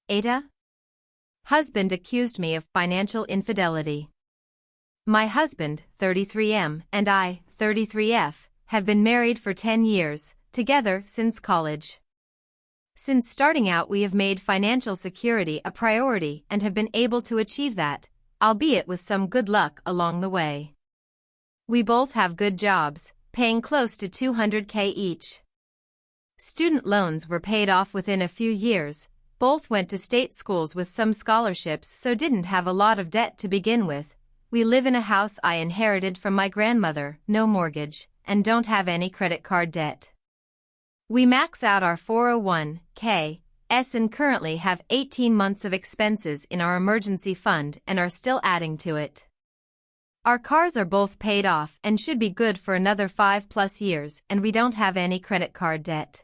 Ada? Husband accused me of financial infidelity. My husband, 33M, and I, 33F, have been married for 10 years, together since college. Since starting out, we have made financial security a priority and have been able to achieve that, albeit with some good luck along the way. We both have good jobs, paying close to $200K each. Student loans were paid off within a few years, both went to state schools with some scholarships, so didn't have a lot of debt to begin with. We live in a house I inherited from my grandmother, no mortgage, and don't have any credit card debt. We max out our 401(k) and currently have 18 months of expenses in our emergency fund and are still adding to it. Our cars are both paid off and should be good for another 5+ years, and we don't have any credit card debt.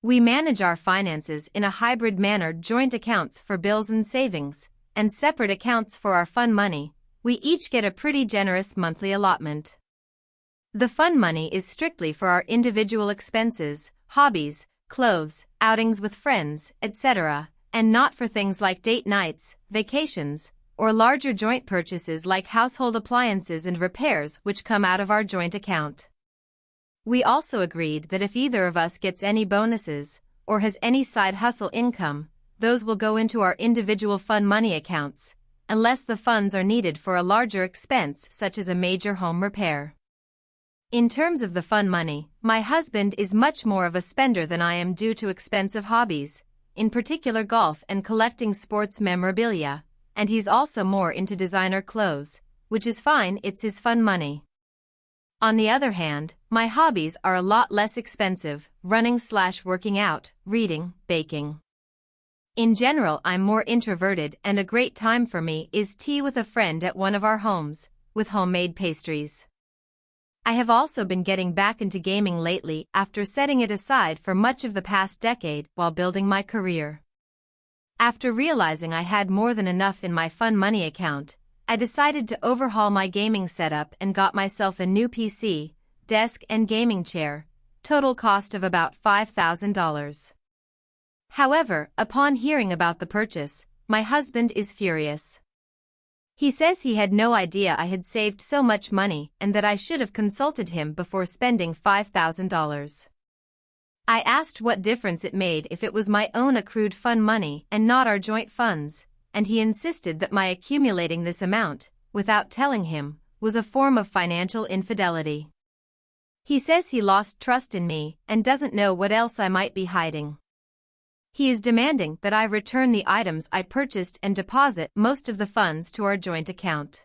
We manage our finances in a hybrid manner: joint accounts for bills and savings, and separate accounts for our fun money. We each get a pretty generous monthly allotment. The fun money is strictly for our individual expenses, hobbies, clothes, outings with friends, etc., and not for things like date nights, vacations, or larger joint purchases like household appliances and repairs, which come out of our joint account. We also agreed that if either of us gets any bonuses, or has any side hustle income, those will go into our individual fun money accounts, unless the funds are needed for a larger expense such as a major home repair. In terms of the fun money, my husband is much more of a spender than I am due to expensive hobbies, in particular golf and collecting sports memorabilia, and he's also more into designer clothes, which is fine, it's his fun money. On the other hand, my hobbies are a lot less expensive: running/working out, reading, baking. In general, I'm more introverted, and a great time for me is tea with a friend at one of our homes, with homemade pastries. I have also been getting back into gaming lately after setting it aside for much of the past decade while building my career. After realizing I had more than enough in my fun money account, I decided to overhaul my gaming setup and got myself a new PC, desk and gaming chair, total cost of about $5,000. However, upon hearing about the purchase, my husband is furious. He says he had no idea I had saved so much money and that I should have consulted him before spending $5,000. I asked what difference it made if it was my own accrued fun money and not our joint funds, and he insisted that my accumulating this amount, without telling him, was a form of financial infidelity. He says he lost trust in me and doesn't know what else I might be hiding. He is demanding that I return the items I purchased and deposit most of the funds to our joint account.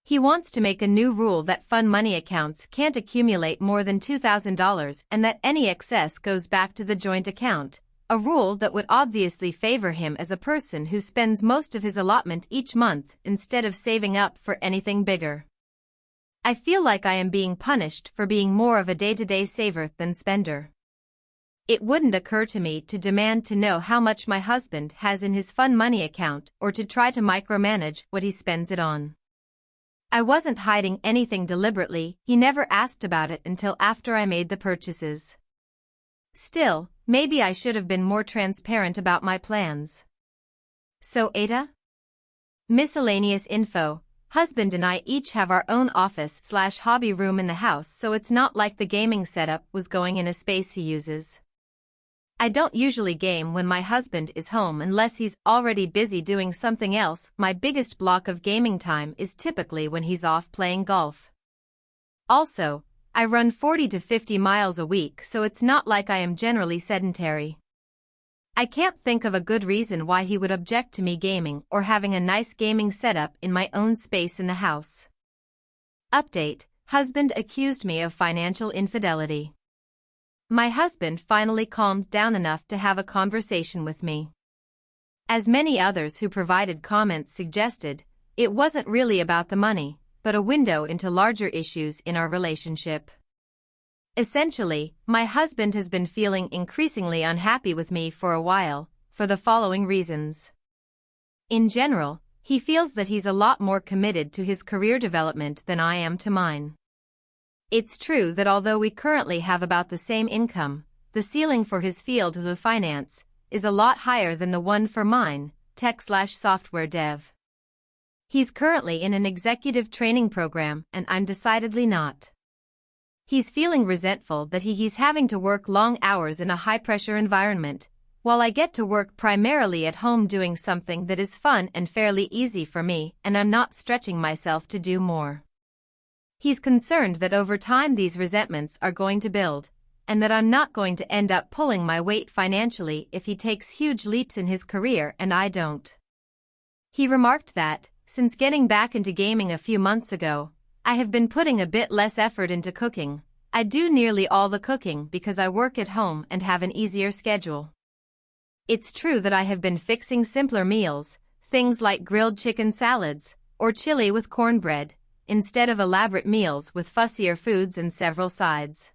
He wants to make a new rule that fun money accounts can't accumulate more than $2,000 and that any excess goes back to the joint account, a rule that would obviously favor him as a person who spends most of his allotment each month instead of saving up for anything bigger. I feel like I am being punished for being more of a day-to-day saver than spender. It wouldn't occur to me to demand to know how much my husband has in his fun money account or to try to micromanage what he spends it on. I wasn't hiding anything deliberately, he never asked about it until after I made the purchases. Still, maybe I should have been more transparent about my plans. So Ada? Miscellaneous info. Husband and I each have our own office/hobby room in the house, so it's not like the gaming setup was going in a space he uses. I don't usually game when my husband is home unless he's already busy doing something else. My biggest block of gaming time is typically when he's off playing golf. Also, I run 40 to 50 miles a week, so it's not like I am generally sedentary. I can't think of a good reason why he would object to me gaming or having a nice gaming setup in my own space in the house. Update: husband accused me of financial infidelity. My husband finally calmed down enough to have a conversation with me. As many others who provided comments suggested, it wasn't really about the money, but a window into larger issues in our relationship. Essentially, my husband has been feeling increasingly unhappy with me for a while, for the following reasons. In general, he feels that he's a lot more committed to his career development than I am to mine. It's true that although we currently have about the same income, the ceiling for his field of finance is a lot higher than the one for mine, tech/software dev. He's currently in an executive training program and I'm decidedly not. He's feeling resentful that he's having to work long hours in a high-pressure environment, while I get to work primarily at home doing something that is fun and fairly easy for me and I'm not stretching myself to do more. He's concerned that over time these resentments are going to build, and that I'm not going to end up pulling my weight financially if he takes huge leaps in his career and I don't. He remarked that, since getting back into gaming a few months ago, I have been putting a bit less effort into cooking. I do nearly all the cooking because I work at home and have an easier schedule. It's true that I have been fixing simpler meals, things like grilled chicken salads, or chili with cornbread, instead of elaborate meals with fussier foods and several sides.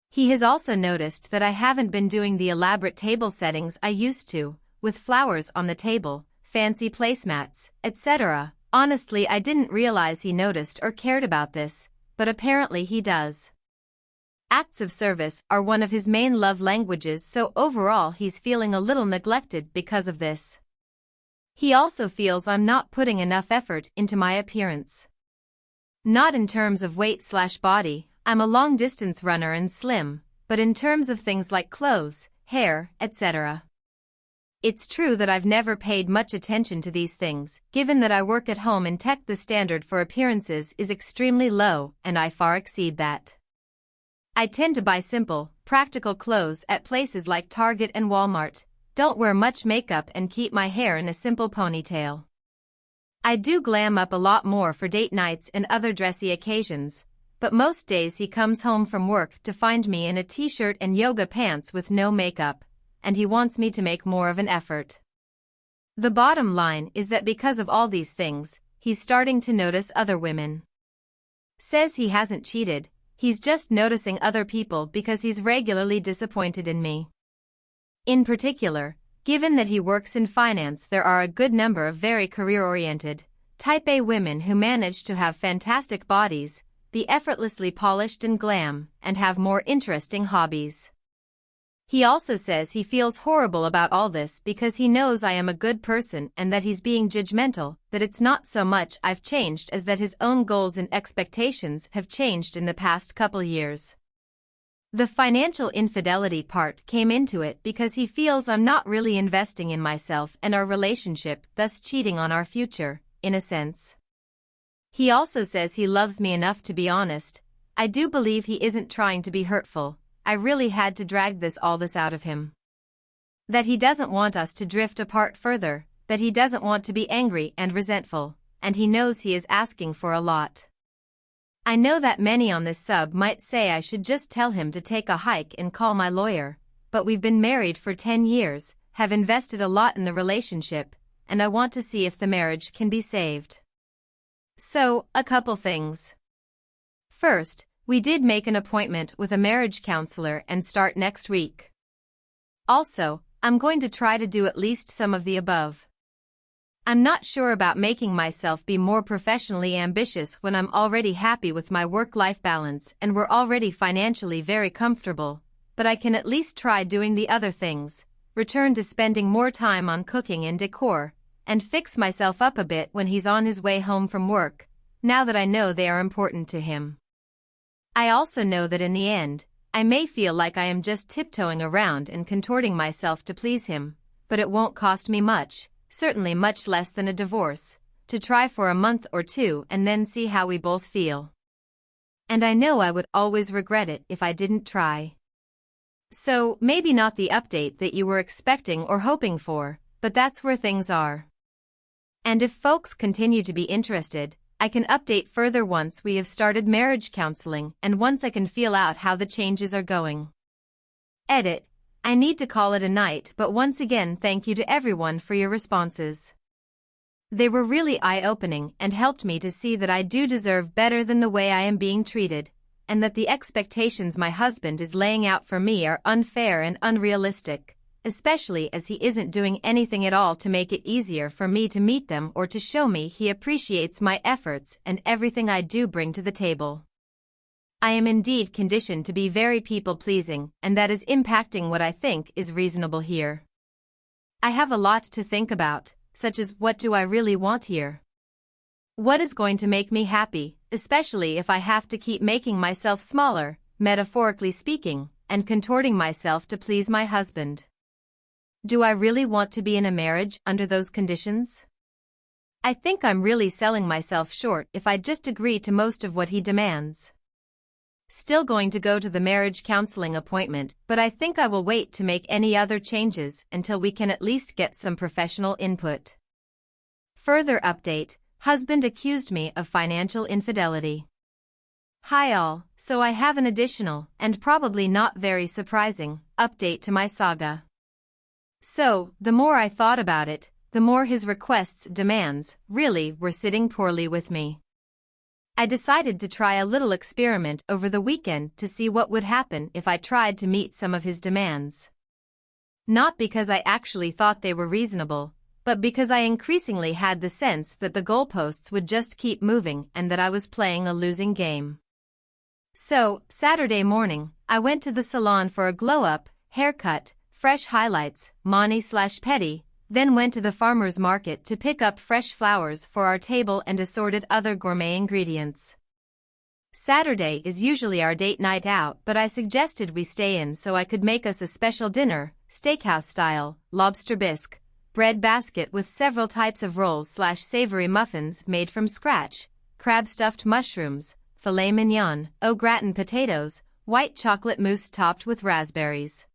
He has also noticed that I haven't been doing the elaborate table settings I used to, with flowers on the table, fancy placemats, etc. Honestly, I didn't realize he noticed or cared about this, but apparently he does. Acts of service are one of his main love languages, so overall he's feeling a little neglected because of this. He also feels I'm not putting enough effort into my appearance. Not in terms of weight/body, I'm a long-distance runner and slim, but in terms of things like clothes, hair, etc. It's true that I've never paid much attention to these things, given that I work at home in tech. The standard for appearances is extremely low, and I far exceed that. I tend to buy simple, practical clothes at places like Target and Walmart, don't wear much makeup and keep my hair in a simple ponytail. I do glam up a lot more for date nights and other dressy occasions, but most days he comes home from work to find me in a t-shirt and yoga pants with no makeup, and he wants me to make more of an effort. The bottom line is that because of all these things, he's starting to notice other women. Says he hasn't cheated, he's just noticing other people because he's regularly disappointed in me. In particular, given that he works in finance, there are a good number of very career-oriented, type A women who manage to have fantastic bodies, be effortlessly polished and glam, and have more interesting hobbies. He also says he feels horrible about all this because he knows I am a good person and that he's being judgmental, that it's not so much I've changed as that his own goals and expectations have changed in the past couple years. The financial infidelity part came into it because he feels I'm not really investing in myself and our relationship, thus cheating on our future, in a sense. He also says he loves me enough to be honest. I do believe he isn't trying to be hurtful. I really had to drag all this out of him. That he doesn't want us to drift apart further, that he doesn't want to be angry and resentful, and he knows he is asking for a lot. I know that many on this sub might say I should just tell him to take a hike and call my lawyer, but we've been married for 10 years, have invested a lot in the relationship, and I want to see if the marriage can be saved. So, a couple things. First, we did make an appointment with a marriage counselor and start next week. Also, I'm going to try to do at least some of the above. I'm not sure about making myself be more professionally ambitious when I'm already happy with my work-life balance and we're already financially very comfortable, but I can at least try doing the other things, return to spending more time on cooking and decor, and fix myself up a bit when he's on his way home from work, now that I know they are important to him. I also know that in the end, I may feel like I am just tiptoeing around and contorting myself to please him, but it won't cost me much, certainly much less than a divorce, to try for a month or two and then see how we both feel. And I know I would always regret it if I didn't try. So, maybe not the update that you were expecting or hoping for, but that's where things are. And if folks continue to be interested, I can update further once we have started marriage counseling and once I can feel out how the changes are going. Edit. I need to call it a night, but once again thank you to everyone for your responses. They were really eye-opening and helped me to see that I do deserve better than the way I am being treated, and that the expectations my husband is laying out for me are unfair and unrealistic, especially as he isn't doing anything at all to make it easier for me to meet them or to show me he appreciates my efforts and everything I do bring to the table. I am indeed conditioned to be very people-pleasing, and that is impacting what I think is reasonable here. I have a lot to think about, such as what do I really want here? What is going to make me happy, especially if I have to keep making myself smaller, metaphorically speaking, and contorting myself to please my husband? Do I really want to be in a marriage under those conditions? I think I'm really selling myself short if I just agree to most of what he demands. Still going to go to the marriage counseling appointment, but I think I will wait to make any other changes until we can at least get some professional input. Further update: husband accused me of financial infidelity. Hi all, so I have an additional, and probably not very surprising, update to my saga. So, the more I thought about it, the more his requests, demands, really were sitting poorly with me. I decided to try a little experiment over the weekend to see what would happen if I tried to meet some of his demands. Not because I actually thought they were reasonable, but because I increasingly had the sense that the goalposts would just keep moving and that I was playing a losing game. So, Saturday morning, I went to the salon for a glow-up, haircut, fresh highlights, mani/pedi, then went to the farmer's market to pick up fresh flowers for our table and assorted other gourmet ingredients. Saturday is usually our date night out, but I suggested we stay in so I could make us a special dinner, steakhouse style, lobster bisque, bread basket with several types of rolls/savory muffins made from scratch, crab-stuffed mushrooms, filet mignon, au gratin potatoes, white chocolate mousse topped with raspberries.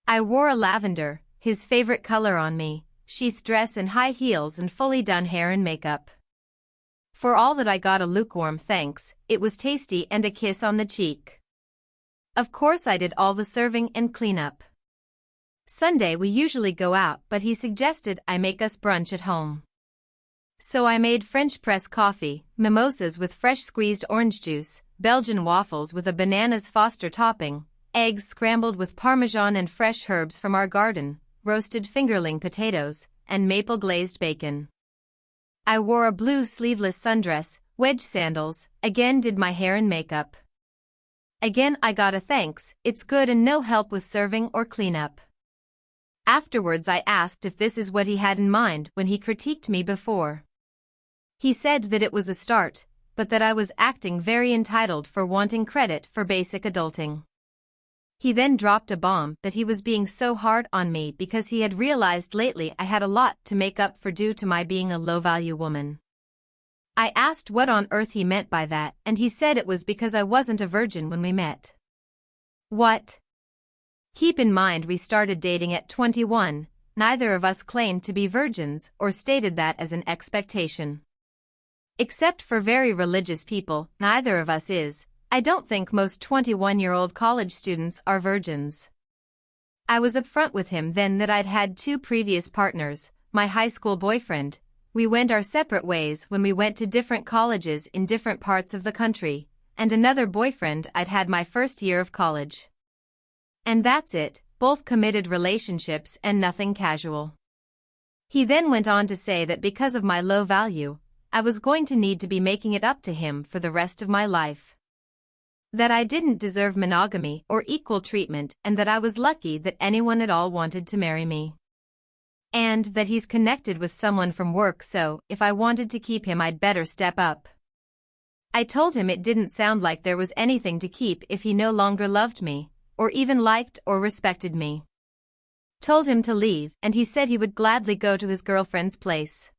I wore a lavender, his favorite color, on me, sheath dress and high heels and fully done hair and makeup. For all that I got a lukewarm thanks, it was tasty and a kiss on the cheek. Of course I did all the serving and cleanup. Sunday we usually go out, but he suggested I make us brunch at home. So I made French press coffee, mimosas with fresh squeezed orange juice, Belgian waffles with a bananas Foster topping, eggs scrambled with parmesan and fresh herbs from our garden, roasted fingerling potatoes, and maple glazed bacon. I wore a blue sleeveless sundress, wedge sandals, again did my hair and makeup. Again I got a thanks, it's good, and no help with serving or cleanup. Afterwards I asked if this is what he had in mind when he critiqued me before. He said that it was a start, but that I was acting very entitled for wanting credit for basic adulting. He then dropped a bomb that he was being so hard on me because he had realized lately I had a lot to make up for due to my being a low-value woman. I asked what on earth he meant by that, and he said it was because I wasn't a virgin when we met. What? Keep in mind we started dating at 21, neither of us claimed to be virgins or stated that as an expectation. Except for very religious people, neither of us is. I don't think most 21-year-old college students are virgins. I was upfront with him then that I'd had 2 previous partners, my high school boyfriend. We went our separate ways when we went to different colleges in different parts of the country, and another boyfriend I'd had my first year of college. And that's it, both committed relationships and nothing casual. He then went on to say that because of my low value, I was going to need to be making it up to him for the rest of my life. That I didn't deserve monogamy or equal treatment, and that I was lucky that anyone at all wanted to marry me. And that he's connected with someone from work, so if I wanted to keep him I'd better step up. I told him it didn't sound like there was anything to keep if he no longer loved me, or even liked or respected me. Told him to leave, and he said he would gladly go to his girlfriend's place.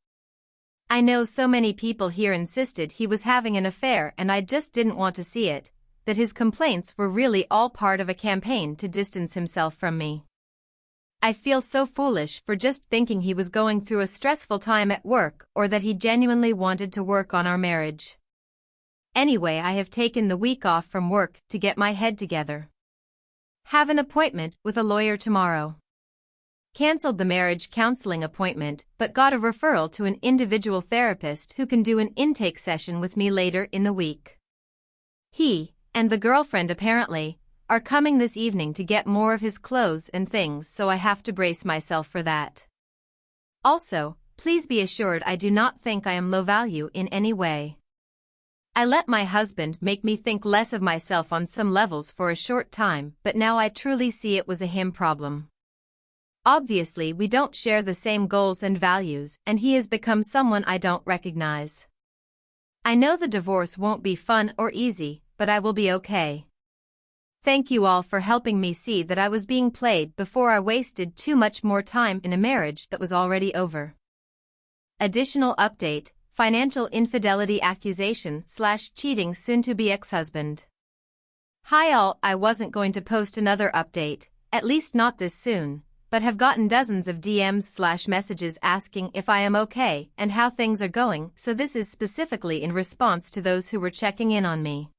I know so many people here insisted he was having an affair, and I just didn't want to see it, that his complaints were really all part of a campaign to distance himself from me. I feel so foolish for just thinking he was going through a stressful time at work or that he genuinely wanted to work on our marriage. Anyway, I have taken the week off from work to get my head together. Have an appointment with a lawyer tomorrow. Cancelled the marriage counseling appointment but got a referral to an individual therapist who can do an intake session with me later in the week. He, and the girlfriend apparently, are coming this evening to get more of his clothes and things, so I have to brace myself for that. Also, please be assured I do not think I am low value in any way. I let my husband make me think less of myself on some levels for a short time, but now I truly see it was a him problem. Obviously we don't share the same goals and values, and he has become someone I don't recognize. I know the divorce won't be fun or easy, but I will be okay. Thank you all for helping me see that I was being played before I wasted too much more time in a marriage that was already over. Additional update: financial infidelity accusation/cheating soon-to-be ex-husband. Hi all, I wasn't going to post another update, at least not this soon, but have gotten dozens of DMs/messages asking if I am okay and how things are going, so this is specifically in response to those who were checking in on me.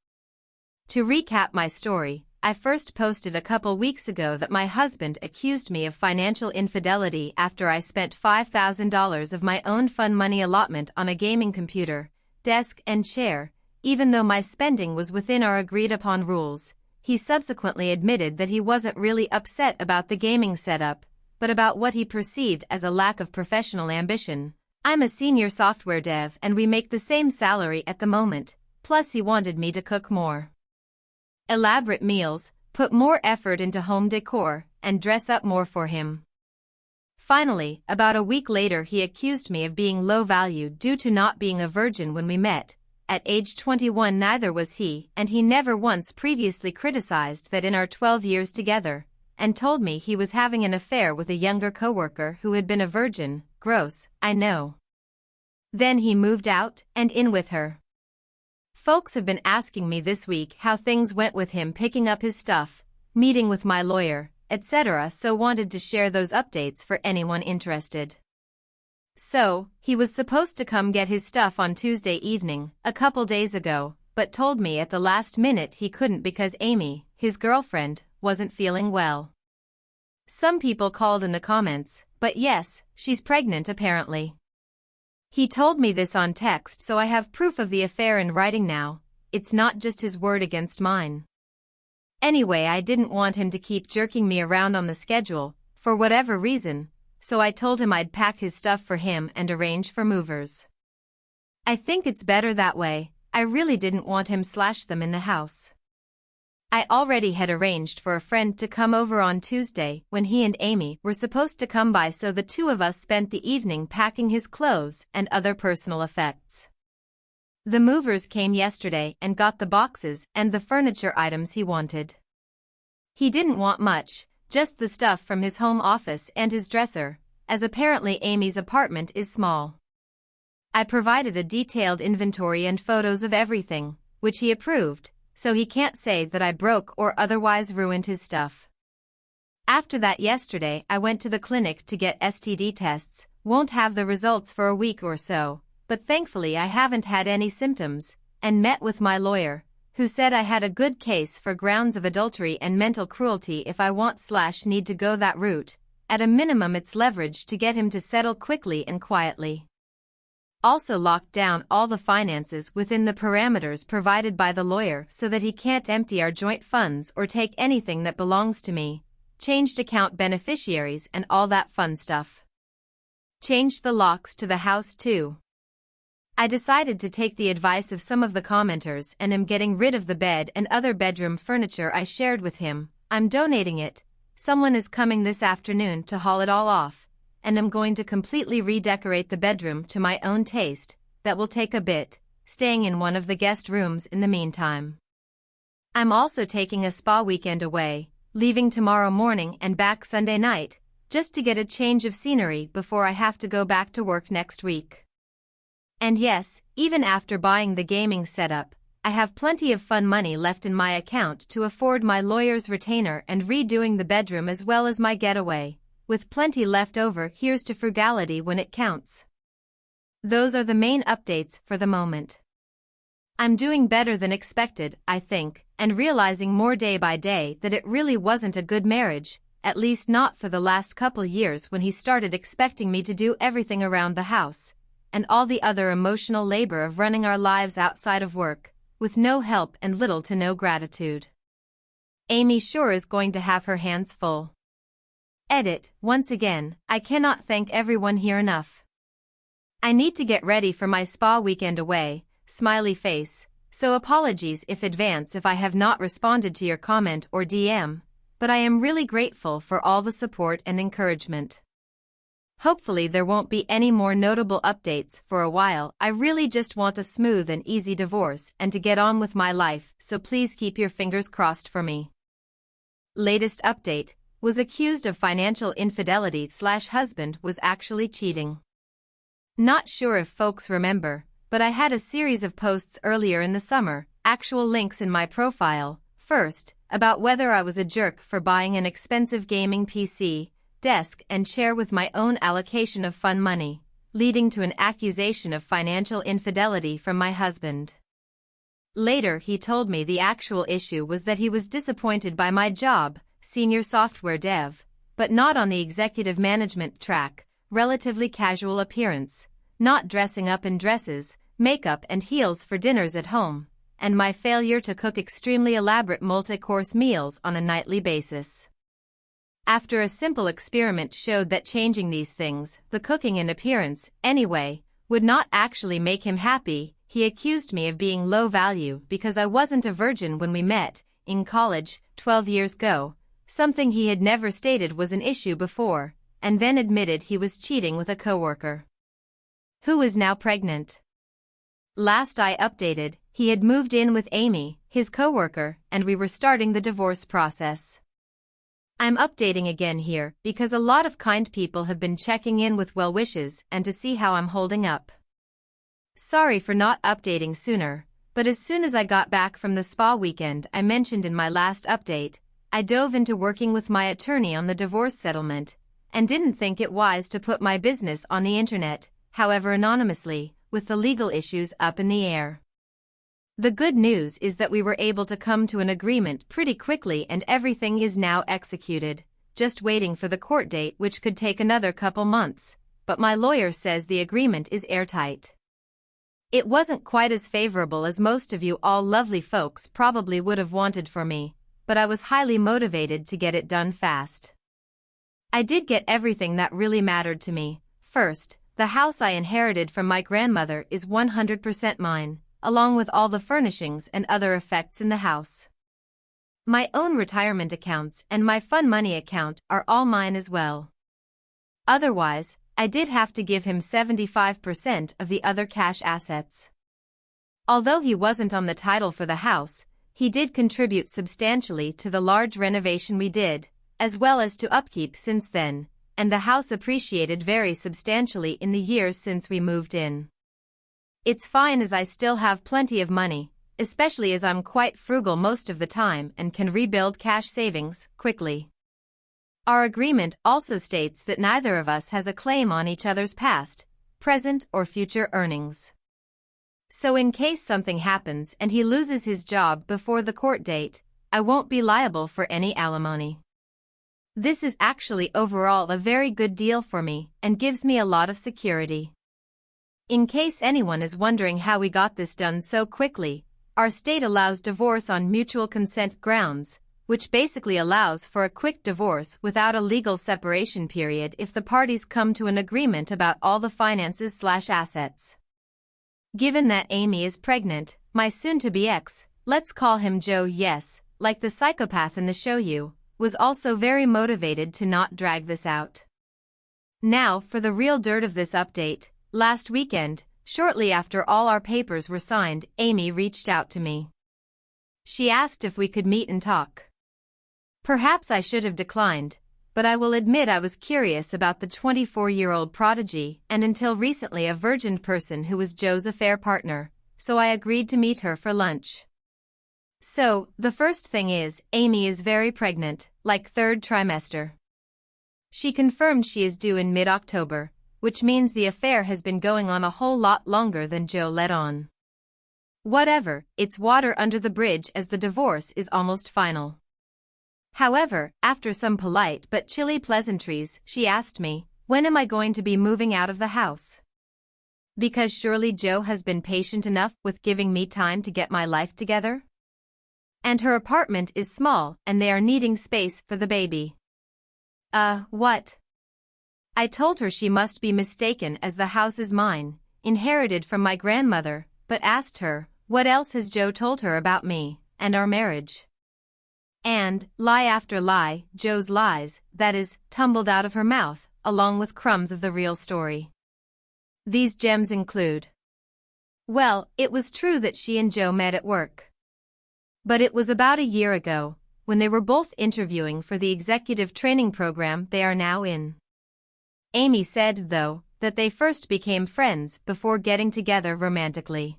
To recap my story, I first posted a couple weeks ago that my husband accused me of financial infidelity after I spent $5,000 of my own fun money allotment on a gaming computer, desk and chair, even though my spending was within our agreed-upon rules. He subsequently admitted that he wasn't really upset about the gaming setup, but about what he perceived as a lack of professional ambition. I'm a senior software dev and we make the same salary at the moment, plus he wanted me to cook more elaborate meals, put more effort into home decor, and dress up more for him. Finally, about a week later he accused me of being low value due to not being a virgin when we met. At age 21 neither was he, and he never once previously criticized that in our 12 years together, and told me he was having an affair with a younger coworker who had been a virgin. Gross, I know. Then he moved out and in with her. Folks have been asking me this week how things went with him picking up his stuff, meeting with my lawyer, etc., so wanted to share those updates for anyone interested. So, he was supposed to come get his stuff on Tuesday evening, a couple days ago, but told me at the last minute he couldn't because Amy, his girlfriend, wasn't feeling well. Some people called in the comments, but yes, she's pregnant apparently. He told me this on text, so I have proof of the affair in writing now. It's not just his word against mine. Anyway, I didn't want him to keep jerking me around on the schedule, for whatever reason, so I told him I'd pack his stuff for him and arrange for movers. I think it's better that way. I really didn't want him / them in the house. I already had arranged for a friend to come over on Tuesday when he and Amy were supposed to come by, so the two of us spent the evening packing his clothes and other personal effects. The movers came yesterday and got the boxes and the furniture items he wanted. He didn't want much, just the stuff from his home office and his dresser, as apparently Amy's apartment is small. I provided a detailed inventory and photos of everything, which he approved, so he can't say that I broke or otherwise ruined his stuff. After that, yesterday I went to the clinic to get STD tests. Won't have the results for a week or so, but thankfully I haven't had any symptoms, and met with my lawyer, who said I had a good case for grounds of adultery and mental cruelty if I want/need to go that route. At a minimum it's leverage to get him to settle quickly and quietly. Also locked down all the finances within the parameters provided by the lawyer so that he can't empty our joint funds or take anything that belongs to me. Changed account beneficiaries and all that fun stuff. Changed the locks to the house too. I decided to take the advice of some of the commenters and am getting rid of the bed and other bedroom furniture I shared with him. I'm donating it. Someone is coming this afternoon to haul it all off, and I'm going to completely redecorate the bedroom to my own taste. That will take a bit, staying in one of the guest rooms in the meantime. I'm also taking a spa weekend away, leaving tomorrow morning and back Sunday night, just to get a change of scenery before I have to go back to work next week. And yes, even after buying the gaming setup, I have plenty of fun money left in my account to afford my lawyer's retainer and redoing the bedroom as well as my getaway. With plenty left over, here's to frugality when it counts. Those are the main updates for the moment. I'm doing better than expected, I think, and realizing more day by day that it really wasn't a good marriage, at least not for the last couple years when he started expecting me to do everything around the house, and all the other emotional labor of running our lives outside of work, with no help and little to no gratitude. Amy sure is going to have her hands full. Edit, once again, I cannot thank everyone here enough. I need to get ready for my spa weekend away, smiley face, so apologies if I have not responded to your comment or DM. but I am really grateful for all the support and encouragement. Hopefully there won't be any more notable updates for a while. I really just want a smooth and easy divorce and to get on with my life, so please keep your fingers crossed for me. Latest update: was accused of financial infidelity / husband was actually cheating. Not sure if folks remember, but I had a series of posts earlier in the summer, actual links in my profile, first, about whether I was a jerk for buying an expensive gaming PC, desk and chair with my own allocation of fun money, leading to an accusation of financial infidelity from my husband. Later he told me the actual issue was that he was disappointed by my job, senior software dev, but not on the executive management track, relatively casual appearance, not dressing up in dresses, makeup and heels for dinners at home, and my failure to cook extremely elaborate multi-course meals on a nightly basis. After a simple experiment showed that changing these things, the cooking and appearance, anyway, would not actually make him happy, he accused me of being low value because I wasn't a virgin when we met, in college, 12 years ago, something he had never stated was an issue before, and then admitted he was cheating with a coworker, who is now pregnant. Last I updated, he had moved in with Amy, his coworker, and we were starting the divorce process. I'm updating again here because a lot of kind people have been checking in with well wishes and to see how I'm holding up. Sorry for not updating sooner, but as soon as I got back from the spa weekend I mentioned in my last update, I dove into working with my attorney on the divorce settlement, and didn't think it wise to put my business on the internet, however anonymously, with the legal issues up in the air. The good news is that we were able to come to an agreement pretty quickly and everything is now executed, just waiting for the court date which could take another couple months, but my lawyer says the agreement is airtight. It wasn't quite as favorable as most of you all lovely folks probably would have wanted for me, but I was highly motivated to get it done fast. I did get everything that really mattered to me. First, the house I inherited from my grandmother is 100% mine, along with all the furnishings and other effects in the house. My own retirement accounts and my fun money account are all mine as well. Otherwise, I did have to give him 75% of the other cash assets. Although he wasn't on the title for the house, he did contribute substantially to the large renovation we did, as well as to upkeep since then, and the house appreciated very substantially in the years since we moved in. It's fine as I still have plenty of money, especially as I'm quite frugal most of the time and can rebuild cash savings quickly. Our agreement also states that neither of us has a claim on each other's past, present or future earnings. So in case something happens and he loses his job before the court date, I won't be liable for any alimony. This is actually overall a very good deal for me and gives me a lot of security. In case anyone is wondering how we got this done so quickly, our state allows divorce on mutual consent grounds, which basically allows for a quick divorce without a legal separation period if the parties come to an agreement about all the finances / assets. Given that Amy is pregnant, my soon-to-be ex, let's call him Joe, yes, like the psychopath in the show You, was also very motivated to not drag this out. Now for the real dirt of this update. Last weekend, shortly after all our papers were signed, Amy reached out to me. She asked if we could meet and talk. Perhaps I should have declined, but I will admit I was curious about the 24-year-old prodigy and until recently a virgin person who was Joe's affair partner, so I agreed to meet her for lunch. So, the first thing is, Amy is very pregnant, like third trimester. She confirmed she is due in mid-October, which means the affair has been going on a whole lot longer than Joe let on. Whatever, it's water under the bridge as the divorce is almost final. However, after some polite but chilly pleasantries, she asked me, when am I going to be moving out of the house? Because surely Joe has been patient enough with giving me time to get my life together? And her apartment is small and they are needing space for the baby. What? I told her she must be mistaken as the house is mine, inherited from my grandmother, but asked her, what else has Joe told her about me, and our marriage? And, lie after lie, Joe's lies, that is, tumbled out of her mouth, along with crumbs of the real story. These gems include: well, it was true that she and Joe met at work. But it was about a year ago, when they were both interviewing for the executive training program they are now in. Amy said, though, that they first became friends before getting together romantically.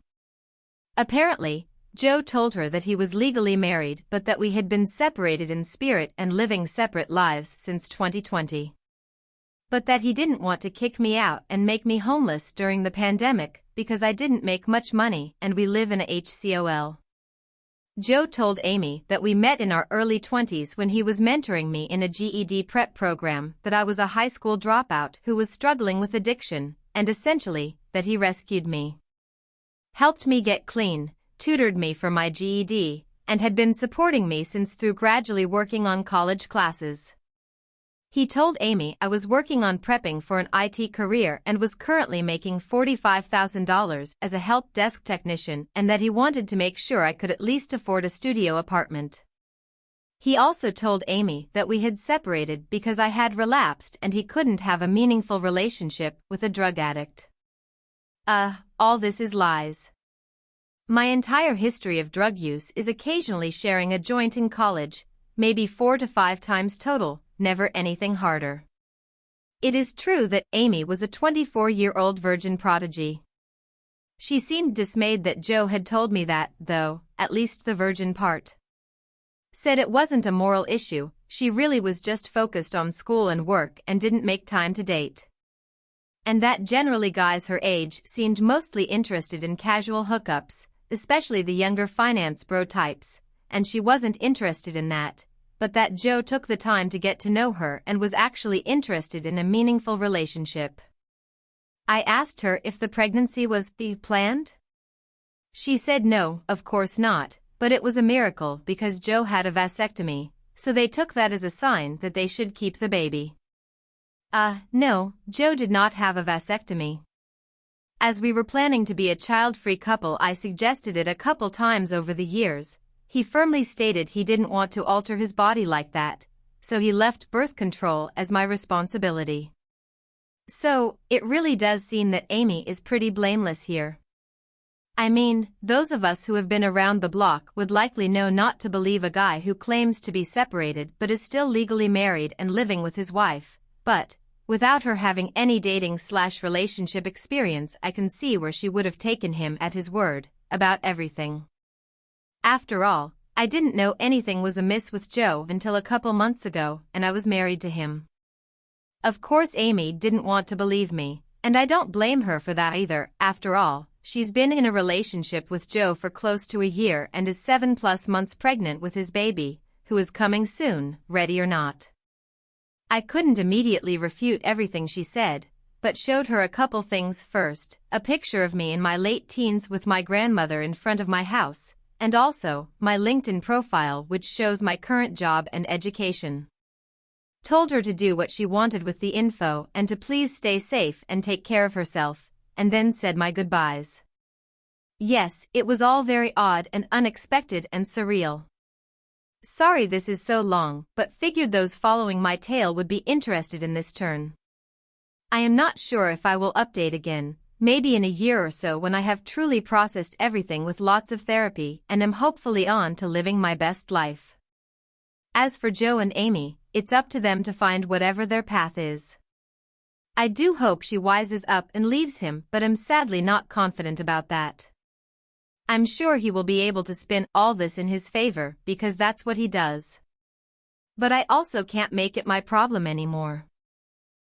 Apparently, Joe told her that he was legally married but that we had been separated in spirit and living separate lives since 2020. But that he didn't want to kick me out and make me homeless during the pandemic because I didn't make much money and we live in a HCOL. Joe told Amy that we met in our early 20s when he was mentoring me in a GED prep program, that I was a high school dropout who was struggling with addiction, and essentially, that he rescued me. Helped me get clean, tutored me for my GED, and had been supporting me since through gradually working on college classes. He told Amy I was working on prepping for an IT career and was currently making $45,000 as a help desk technician, and that he wanted to make sure I could at least afford a studio apartment. He also told Amy that we had separated because I had relapsed and he couldn't have a meaningful relationship with a drug addict. All this is lies. My entire history of drug use is occasionally sharing a joint in college, maybe 4 to 5 times total, never anything harder. It is true that Amy was a 24-year-old virgin prodigy. She seemed dismayed that Joe had told me that, though, at least the virgin part. Said it wasn't a moral issue, she really was just focused on school and work and didn't make time to date. And that generally guys her age seemed mostly interested in casual hookups, especially the younger finance bro types, and she wasn't interested in that, but that Joe took the time to get to know her and was actually interested in a meaningful relationship. I asked her if the pregnancy was planned. She said no, of course not, but it was a miracle because Joe had a vasectomy, so they took that as a sign that they should keep the baby. No, Joe did not have a vasectomy. As we were planning to be a child-free couple, I suggested it a couple times over the years. He firmly stated he didn't want to alter his body like that, so he left birth control as my responsibility. So, it really does seem that Amy is pretty blameless here. I mean, those of us who have been around the block would likely know not to believe a guy who claims to be separated but is still legally married and living with his wife, but, without her having any dating/relationship experience, I can see where she would have taken him at his word about everything. After all, I didn't know anything was amiss with Joe until a couple months ago, and I was married to him. Of course Amy didn't want to believe me, and I don't blame her for that either. After all, she's been in a relationship with Joe for close to a year and is 7+ months pregnant with his baby, who is coming soon, ready or not. I couldn't immediately refute everything she said, but showed her a couple things. First, a picture of me in my late teens with my grandmother in front of my house, and also my LinkedIn profile, which shows my current job and education. Told her to do what she wanted with the info and to please stay safe and take care of herself, and then said my goodbyes. Yes, it was all very odd and unexpected and surreal. Sorry this is so long, but figured those following my tale would be interested in this turn. I am not sure if I will update again, maybe in a year or so when I have truly processed everything with lots of therapy and am hopefully on to living my best life. As for Joe and Amy, it's up to them to find whatever their path is. I do hope she wises up and leaves him, but am sadly not confident about that. I'm sure he will be able to spin all this in his favor because that's what he does. But I also can't make it my problem anymore.